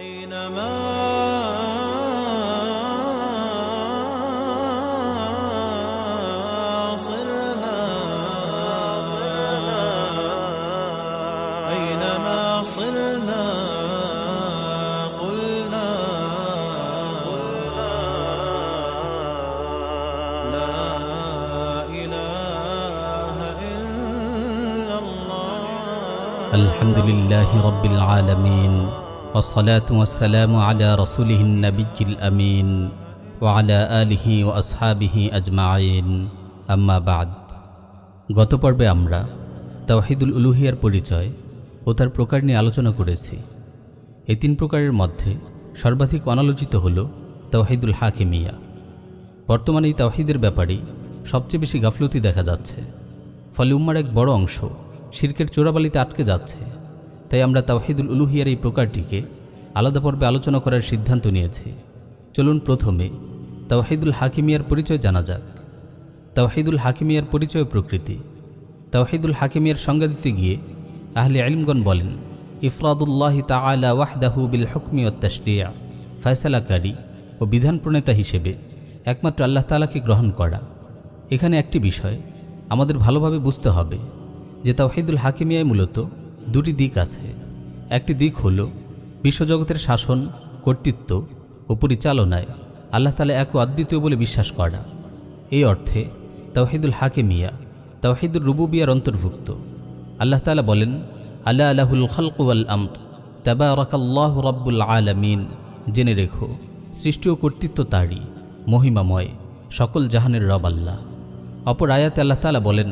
أينما صرنا أينما صرنا قلنا لا إله إلا الله. الحمد لله رب العالمين والصلاة والسلام على رسوله النبي الأمين وعلى آله وأصحابه أجمعين أما بعد. গত পর্বে আমরা তাওহীদুল উলুহিয়ার পরিচয় ও তার প্রকার নিয়ে আলোচনা করেছি। এই তিন প্রকারের মধ্যে সর্বাধিক অনালোচিত হল তাওহীদুল হাকিমিয়া। বর্তমানে এই তাওহীদের ব্যাপারে সবচেয়ে বেশি গাফলতি দেখা যাচ্ছে, ফলে উম্মার এক বড় অংশ শিরকের চোরাবালিতে আটকে যাচ্ছে। তাই আমরা তাওহীদুল উলুহিয়ার এই প্রকারটিকে আলাদা পর্বে আলোচনা করার সিদ্ধান্ত নিয়েছি। চলুন প্রথমে তাওহীদুল হাকিমিয়ার পরিচয় জানা যাক। তাওহীদুল হাকিমিয়ার পরিচয় প্রকৃতি। তাওহীদুল হাকিমিয়ার সংজ্ঞা দিতে গিয়ে আহলে ইলমগণ বলেন, ইফরাদুল্লাহি তাআলা ওয়াহদাহু বিল হুকমি ওয়াত তাশরিয়া, ফয়সালাকারী ও বিধান প্রণেতা হিসেবে একমাত্র আল্লাহ তাআলাকে গ্রহণ করা। এখানে একটি বিষয় আমাদের ভালোভাবে বুঝতে হবে যে তাওহীদুল হাকিমিয়ায় মূলত দুটি দিক আছে। একটি দিক হল বিশ্বজগতের শাসন, কর্তৃত্ব ও পরিচালনায় আল্লাহ তাআলা এক ও অদ্বিতীয় বলে বিশ্বাস করা। এই অর্থে তাওহীদুল হাকিমিয়া তাওহীদুর রুবুবিয়ার অন্তর্ভুক্ত। আল্লাহ তাআলা বলেন, আলা লাহুল খালকু ওয়াল আমর তাবারাকাল্লাহু রাব্বুল আলামিন। জেনে রেখো, সৃষ্টি ও কর্তৃত্ব তারই, মহিমাময়, সকল জাহানের রব আল্লাহ। অপর আয়াতে আল্লাহ তাআলা বলেন,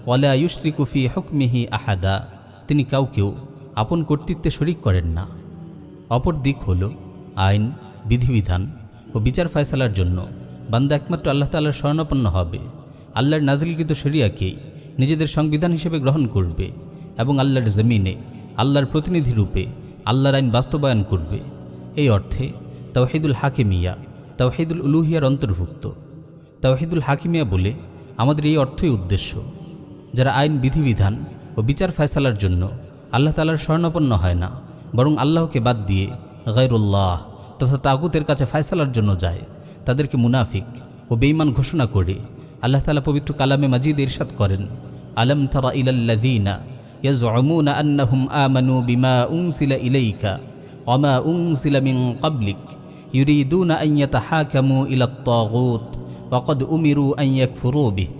ওয়ালা ইউশরিকু ফি হুকমিহি আহাদা, তিনি কাউকেও আপন কর্তৃত্বে শরিক করেন না। অপর দিক হল আইন, বিধিবিধান ও বিচার ফয়সালার জন্য বান্দা একমাত্র আল্লাহ তাআলার শরণাপন্ন হবে। আল্লাহর নাজিলকৃত শরিয়াকেই নিজেদের সংবিধান হিসেবে গ্রহণ করবে এবং আল্লাহর জমিনে আল্লাহর প্রতিনিধি রূপে আল্লাহর আইন বাস্তবায়ন করবে। এই অর্থে তাওহীদুল হাকিমিয়া তাওহীদুল উলুহিয়ার অন্তর্ভুক্ত। তাওহীদুল হাকিমিয়া বলে আমাদের এই অর্থই উদ্দেশ্য, যারা আইন, বিধিবিধান ও বিচার ফয়সালার জন্য আল্লাহ তাআলার শরণাপন্ন হয় না, বরং আল্লাহকে বাদ দিয়ে গায়রুল্লাহ তথা তাগুতের কাছে ফয়সালার জন্য যায়, তাদেরকে মুনাফিক ও বেঈমান ঘোষণা করে আল্লাহ তাআলা পবিত্র কালামে মাজিদে ইরশাদ করেন, আলম তারা ইলাল্লাযীনা ইয়াজউমুনা আন্নাহুম আমানু বিমা উনজিলা ইলাইকা ওয়া মা উনজিলা মিন ক্বাবলিক ইউরিদুনা আন ইয়াতাহাকামু ইলাত তাগুত ওয়া ক্বাদ উমিরু আন ইয়াকফুরু বিহি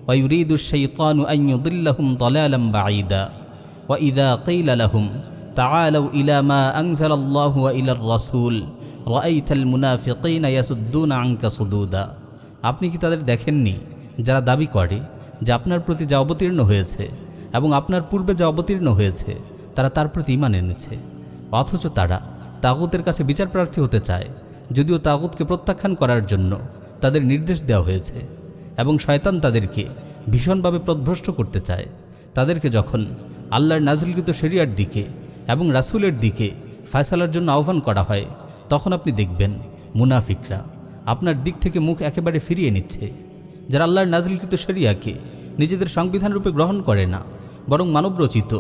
ওয়া ইউরিদু আশ-শাইতানু আন ইউদিল্লাহুম দালালান বাঈদা ওয়া ইযা ক্বিলা লাহুম তাআলাউ ইলা মা আনজালাল্লাহু ওয়া ইলার রাসূল রাআইতাল মুনাফিকিনা ইয়াসুদ্দুনা আনকা সুদুদা। আপনি কি তাদের দেখেননি যারা দাবি করে যে আপনার প্রতি যা অবতীর্ণ হয়েছে এবং আপনার পূর্বে যা অবতীর্ণ হয়েছে তারা তার প্রতি ঈমান এনেছে, অথচ তারা তাগুতের কাছে বিচার প্রার্থী হতে চায়, যদিও তাগুতকে প্রত্যাখ্যান করার জন্য তাদের নির্দেশ দেওয়া হয়েছে এবং শয়তান তাদেরকে ভীষণভাবে পথভ্রষ্ট করতে চায়। তাদেরকে যখন আল্লাহর নাজিলকৃত শরিয়ার দিকে এবং রাসূলের দিকে ফয়সালার জন্য আহ্বান করা হয়, তখন আপনি দেখবেন মুনাফিকরা আপনার দিক থেকে মুখ একেবারে ফিরিয়ে নিচ্ছে। যারা আল্লাহর নাজিলকৃত শরিয়াকে নিজেদের সংবিধান রূপে গ্রহণ করে না, বরং মানবরচিত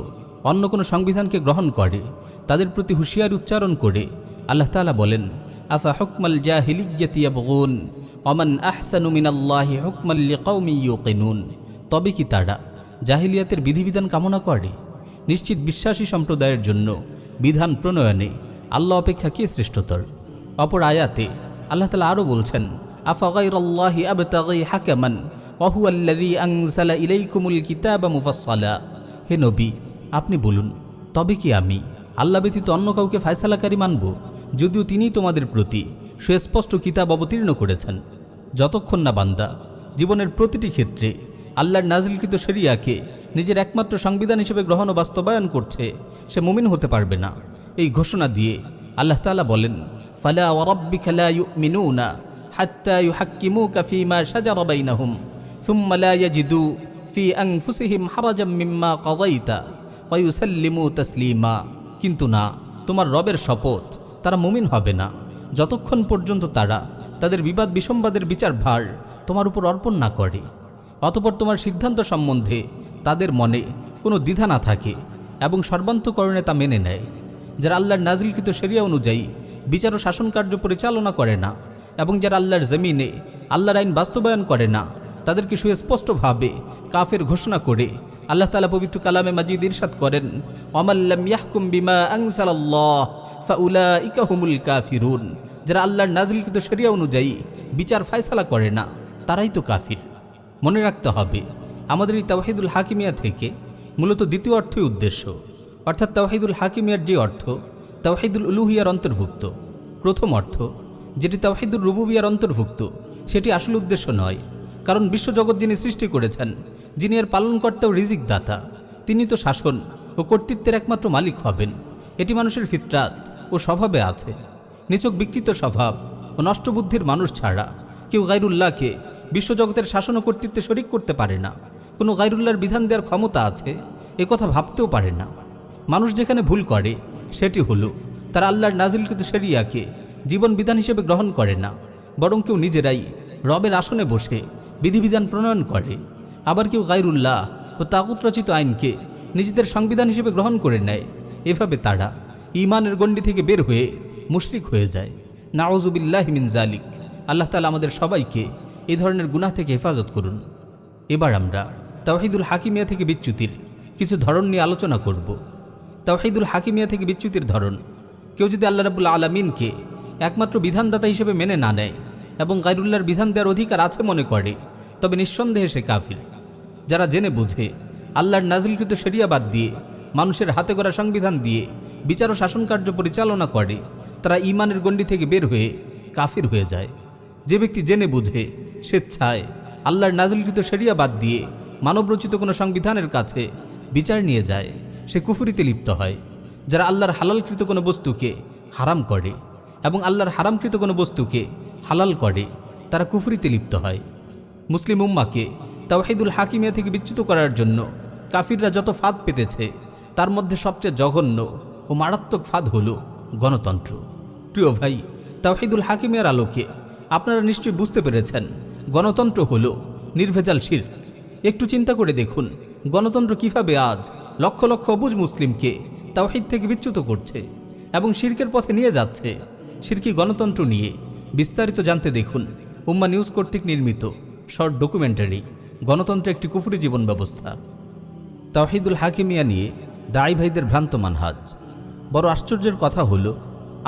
অন্য কোনো সংবিধানকে গ্রহণ করে, তাদের প্রতি হুঁশিয়ারি উচ্চারণ করে আল্লাহ তাআলা বলেন, আফা হুকমাল জাহিলিয়্যাতি ইয়াবগুন ওয়া মান আহসানু মিনাল্লাহি হুকমান লিকাওমিন ইউকিনুন। তবে কি তারা জাহিলিয়াতের বিধিবিধান কামনা করে? নিশ্চিত বিশ্বাসী সম্প্রদায়ের জন্য বিধান প্রণয়নে আল্লাহ অপেক্ষা কে শ্রেষ্ঠতর? অপর আয়াতে আল্লাহ তাআলা আরও বলছেন, আফা গায়রাল্লাহি আবতাগি হাকামান ওয়া হুয়াল্লাযী আনজালা ইলাইকুমুল কিতাবা মুফাসসালা। হে নবী, আপনি বলুন, তবে কি আমি আল্লাহ ব্যতীত অন্য কাউকে ফয়সালাকারী মানব, যদিও তিনিই তোমাদের প্রতি সুস্পষ্ট কিতাব অবতীর্ণ করেছেন? যতক্ষণ না বান্দা জীবনের প্রতিটি ক্ষেত্রে আল্লাহর নাজিলকৃত শরিয়াকে নিজের একমাত্র সংবিধান হিসেবে গ্রহণ ও বাস্তবায়ন করছে, সে মুমিন হতে পারবে না। এই ঘোষণা দিয়ে আল্লাহ তাআলা বলেন, ফালা ওয়া রাব্বিকা লা ইউমিনুনা হাত্তা ইউহাক্কিমুকা ফীমা শাজারা বাইনাহুম সুম্মা লা ইয়াজিদু ফি আনফুসিহিম হারাজাম মিম্মা কাযাইতা ওয়া ইউসাল্লিমু তাসলিমা। কিন্তু না, তোমার রবের শপথ, তারা মুমিন হবে না যতক্ষণ পর্যন্ত তারা তাদের বিবাদ বিসম্বাদের বিচার ভার তোমার উপর অর্পণ না করে, অতঃপর তোমার সিদ্ধান্ত সম্বন্ধে তাদের মনে কোনো দ্বিধা না থাকে এবং সর্বান্তকরণে তা মেনে নেয়। যারা আল্লাহর নাজিলকৃত শরিয়া অনুযায়ী বিচার ও শাসন কার্য পরিচালনা করে না এবং যারা আল্লাহর জমিনে আল্লাহর আইন বাস্তবায়ন করে না, তাদেরকে সুস্পষ্টভাবে কাফের ঘোষণা করে আল্লাহ তাআলা পবিত্র কালামে মাজিদ ইরশাদ করেন, ওয়ামাল্লাম ইয়াহকুম বিমা আনজালাল্লাহ ফাউলাইকা হুমুল কাফিরুন। যারা আল্লাহর নাজিলকৃত শরিয়া অনুযায়ী বিচার ফায়সালা করে না, তারাই তো কাফির। মনে রাখতে হবে, আমাদের এই তাওহীদুল হাকিমিয়া থেকে মূলত দ্বিতীয় অর্থই উদ্দেশ্য, অর্থাৎ তাওহীদুল হাকিমিয়ার যে অর্থ তাওহীদুল উলুহিয়ার অন্তর্ভুক্ত। প্রথম অর্থ, যেটি তাওহীদুর রুবুবিয়ার অন্তর্ভুক্ত, সেটি আসল উদ্দেশ্য নয়। কারণ বিশ্বজগৎ যিনি সৃষ্টি করেছেন, যিনি এর পালনকর্তা ও রিজিক দাতা, তিনি তো শাসন ও কর্তৃত্বের একমাত্র মালিক হবেন। এটি মানুষের ফিতরাত ও স্বভাবে আছে। নিছক বিকৃত স্বভাব ও নষ্টবুদ্ধির মানুষ ছাড়া কেউ গায়রুল্লাহকে বিশ্বজগতের শাসন ও কর্তৃত্বে শরিক করতে পারে না। কোনো গায়রুল্লাহর বিধান দেওয়ার ক্ষমতা আছে একথা ভাবতেও পারে না। মানুষ যেখানে ভুল করে সেটি হলো তারা আল্লাহর নাজিলকৃত শরিয়াকে জীবন বিধান হিসেবে গ্রহণ করে না, বরং কেউ নিজেরাই রবের আসনে বসে বিধিবিধান প্রণয়ন করে। আবার কেউ গায়রুল্লাহ ও তাগুত রচিত আইনকে নিজেদের সংবিধান হিসেবে গ্রহণ করে নেয়। এভাবে তারা ঈমানের গণ্ডি থেকে বের হয়ে মুশরিক হয়ে যায়। নাউযুবিল্লাহি মিন যালিক। আল্লাহ তাআলা আমাদের সবাইকে এই ধরনের গুনাহ থেকে হেফাজত করুন। এবার আমরা তাওহীদুল হাকিমিয়া থেকে বিচ্যুতির কিছু ধরন নিয়ে আলোচনা করব। তাওহীদুল হাকিমিয়া থেকে বিচ্যুতির ধরন: কেউ যদি আল্লাহ রাব্বুল আলামিনকে একমাত্র বিধানদাতা হিসেবে মেনে না নেয় এবং গায়রুল্লাহর বিধান দেওয়ার অধিকার আছে মনে করে, তবে নিঃসন্দেহে সে কাফির। যারা জেনে বুঝে আল্লাহর নাজিলকৃত শরিয়া বাদ দিয়ে মানুষের হাতে গড়া সংবিধান দিয়ে বিচার ও শাসন কার্য পরিচালনা করে, তারা ঈমানের গণ্ডি থেকে বের হয়ে কাফির হয়ে যায়। যে ব্যক্তি জেনে বুঝে স্বেচ্ছায় আল্লাহর নাজিলকৃত শরিয়া বাদ দিয়ে মানবরচিত কোনো সংবিধানের কাছে বিচার নিয়ে যায়, সে কুফরিতে লিপ্ত হয়। যারা আল্লাহর হালালকৃত কোনো বস্তুকে হারাম করে এবং আল্লাহর হারামকৃত কোনো বস্তুকে হালাল করে, তারা কুফরিতে লিপ্ত হয়। মুসলিম উম্মাকে তাওহীদুল হাকিমিয়া থেকে বিচ্যুত করার জন্য কাফিররা যত ফাঁদ পেতেছে, তার মধ্যে সবচেয়ে জঘন্য ও মারাত্মক ফাঁদ হল গণতন্ত্র। প্রিয় ভাই, তাওহীদুল হাকিমিয়ার আলোকে আপনারা নিশ্চয়ই বুঝতে পেরেছেন গণতন্ত্র হল নির্ভেজাল শিরক। একটু চিন্তা করে দেখুন, গণতন্ত্র কিভাবে আজ লক্ষ লক্ষ অবুঝ মুসলিমকে তাওহীদ থেকে বিচ্যুত করছে এবং শিরকের পথে নিয়ে যাচ্ছে। শিরকি গণতন্ত্র নিয়ে বিস্তারিত জানতে দেখুন উম্মা নিউজ কর্তৃক নির্মিত শর্ট ডকুমেন্টারি গণতন্ত্র একটি কুফরি জীবন ব্যবস্থা। তাওহীদুল হাকিমিয়া নিয়ে দায়ী ভাইদের ভ্রান্ত মানহাজ। বড় আশ্চর্যের কথা হলো,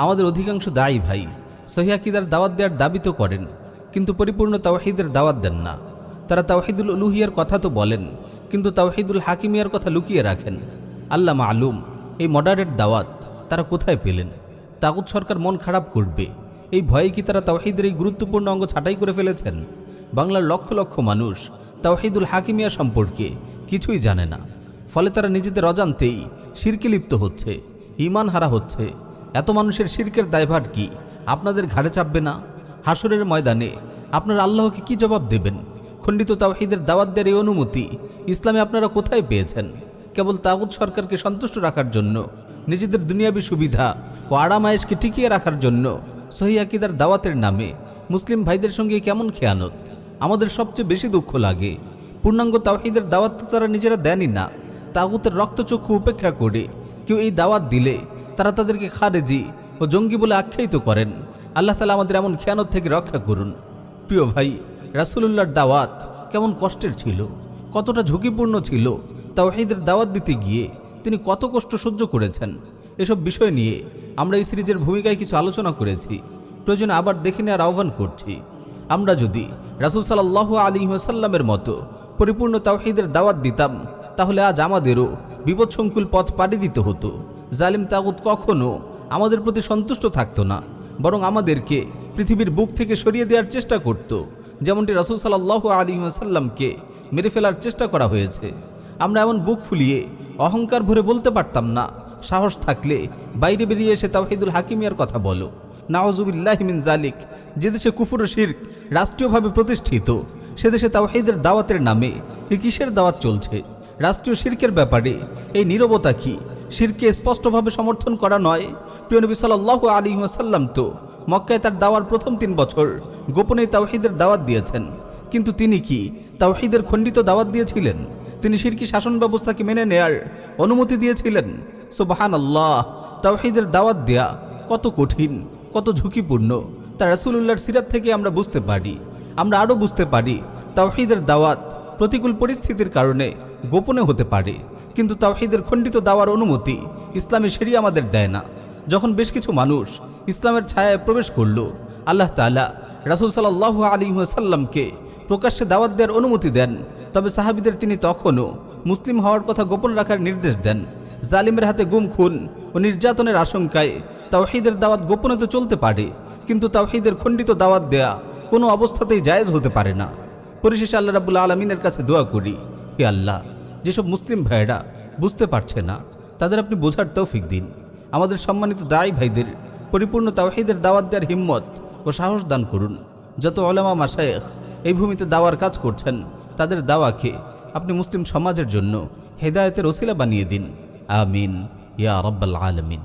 আমাদের অধিকাংশ দায়ী ভাই সহিহ আকীদার দাওয়াত দেওয়ার দাবি তো করেন, কিন্তু পরিপূর্ণ তাওহীদের দাওয়াত দেন না। তারা তাওহীদুল উলুহিয়ার কথা তো বলেন, কিন্তু তাওহীদুল হাকিমিয়ার কথা লুকিয়ে রাখেন। আল্লাহ মালুম এই মডারেট দাওয়াত তারা কোথায় পেলেন। তাগুত সরকার মন খারাপ করবে এই ভয়ে কি তারা তাওহীদের এই গুরুত্বপূর্ণ অঙ্গ ছাঁটাই করে ফেলেছেন? বাংলার লক্ষ লক্ষ মানুষ তাওহীদুল হাকিমিয়া সম্পর্কে কিছুই জানে না, ফলে তারা নিজেদের অজান্তেই শিরকে লিপ্ত হচ্ছে, ঈমান হারা হচ্ছে। এত মানুষের শিরকের দায়ভার কি আপনাদের ঘাড়ে চাপবে না? হাসরের ময়দানে আপনারা আল্লাহকে কি জবাব দেবেন? খণ্ডিত তাওহীদের দাওয়াত দেওয়ার এই অনুমতি ইসলামে আপনারা কোথায় পেয়েছেন? কেবল তাগুত সরকারকে সন্তুষ্ট রাখার জন্য, নিজেদের দুনিয়াবী সুবিধা ও আরাম আয়েশকে টিকিয়ে রাখার জন্য সহিহ আকীদার দাওয়াতের নামে মুসলিম ভাইদের সঙ্গে কেমন খেয়ানত! আমাদের সবচেয়ে বেশি দুঃখ লাগে, পূর্ণাঙ্গ তাওহীদের দাওয়াত তো তারা নিজেরা দেনই না। তাগুতের রক্তচক্ষু উপেক্ষা করে কেউ এই দাওয়াত দিলে তারা তাদেরকে খারেজি ও জঙ্গি বলে আখ্যায়িত করেন। আল্লাহ তাআলা আমাদের এমন খেয়ানত থেকে রক্ষা করুন। প্রিয় ভাই, রাসূলুল্লাহর দাওয়াত কেমন কষ্টের ছিল, কতটা ঝুঁকিপূর্ণ ছিল। তাওহীদের দাওয়াত দিতে গিয়ে তিনি কত কষ্ট সহ্য করেছেন। এসব বিষয় নিয়ে আমরা এই সিরিজের ভূমিকায় কিছু আলোচনা করেছি, প্রয়োজনে আবার দেখে নেওয়ার আহ্বান করছি। আমরা যদি রাসূল সাল্লাল্লাহু আলাইহি ওয়াসাল্লামের মতো পরিপূর্ণ তাওহীদের দাওয়াত দিতাম, তাহলে আজ আমাদেরও বিপদসংকুল পথ পাড়ি দিতে হতো। জালিম তাগুত কখনো আমাদের প্রতি সন্তুষ্ট থাকতো না, বরং আমাদেরকে পৃথিবীর বুক থেকে সরিয়ে দেওয়ার চেষ্টা করত, যেমনটি রাসূল সাল্লাল্লাহু আলাইহি ওয়াসাল্লামকে মেরে ফেলার চেষ্টা করা হয়েছে। আমরা এমন বুক ফুলিয়ে অহংকার ভরে বলতে পারতাম না, সাহস থাকলে বাইরে বেরিয়ে এসে তাওহীদুল হাকিমিয়ার কথা বলো। নাউযুবিল্লাহি মিন যালিক। যে দেশে কুফর ও শিরক রাষ্ট্রীয়ভাবে প্রতিষ্ঠিত, সে দেশে তাওহীদের দাওয়াতের নামে এই কিসের দাওয়াত চলছে? রাষ্ট্রীয় শিরকের ব্যাপারে এই নীরবতা কি শিরকে স্পষ্টভাবে সমর্থন করা নয়? প্রিয় নবী সাল্লাল্লাহু আলাইহি ওয়াসাল্লাম তো মক্কায় তার দাওয়ার প্রথম 3 বছর গোপনে তাওহীদের দাওয়াত দিয়েছেন, কিন্তু তিনি কি তাওহীদের খণ্ডিত দাওয়াত দিয়েছিলেন? তিনি শিরকি শাসন ব্যবস্থাকে মেনে নেয়ার অনুমতি দিয়েছিলেন? সুবহানাল্লাহ! তাওহীদের দাওয়াত দেয়া কত কঠিন, কত ঝুঁকিপূর্ণ তা রাসূলুল্লাহর সিরাত থেকে আমরা বুঝতে পারি। আমরা আরও বুঝতে পারি তাওহীদের দাওয়াত প্রতিকূল পরিস্থিতির কারণে গোপনে হতে পারে, কিন্তু তাওহীদের খণ্ডিত দাওয়ার অনুমতি ইসলামে শরিয়া আমাদের দেয় না। যখন বেশ কিছু মানুষ ইসলামের ছায়ায় প্রবেশ করল, আল্লাহ তাআলা রাসূল সাল্লাল্লাহু আলাইহি ওয়াসাল্লামকে প্রকাশ্যে দাওয়াত দেওয়ার অনুমতি দেন, তবে সাহাবীদের তিনি তখনও মুসলিম হওয়ার কথা গোপন রাখার নির্দেশ দেন। জালিমের হাতে গুম, খুন ও নির্যাতনের আশঙ্কায় তাওহীদের দাওয়াত গোপনে তো চলতে পারে, কিন্তু তাওহীদের খণ্ডিত দাওয়াত দেয়া কোনো অবস্থাতেই জায়েজ হতে পারে না। পরিশেষে আল্লাহ রাব্বুল আলামিনের কাছে দোয়া করি, হে আল্লাহ, যেসব মুসলিম ভাইয়েরা বুঝতে পারছে না তাদের আপনি বোঝার তৌফিক দিন। আমাদের সম্মানিত দায়ী ভাইদের পরিপূর্ণ তাওহীদের দাওয়াত দেওয়ার হিম্মত ও সাহস দান করুন। যত উলামা মাশায়েখ এই ভূমিতে দাওয়ার কাজ করছেন, তাদের দাওয়াকে আপনি মুসলিম সমাজের জন্য হেদায়েতের ওসিলা বানিয়ে দিন। আমিন ইয়া রাব্বাল আলামিন।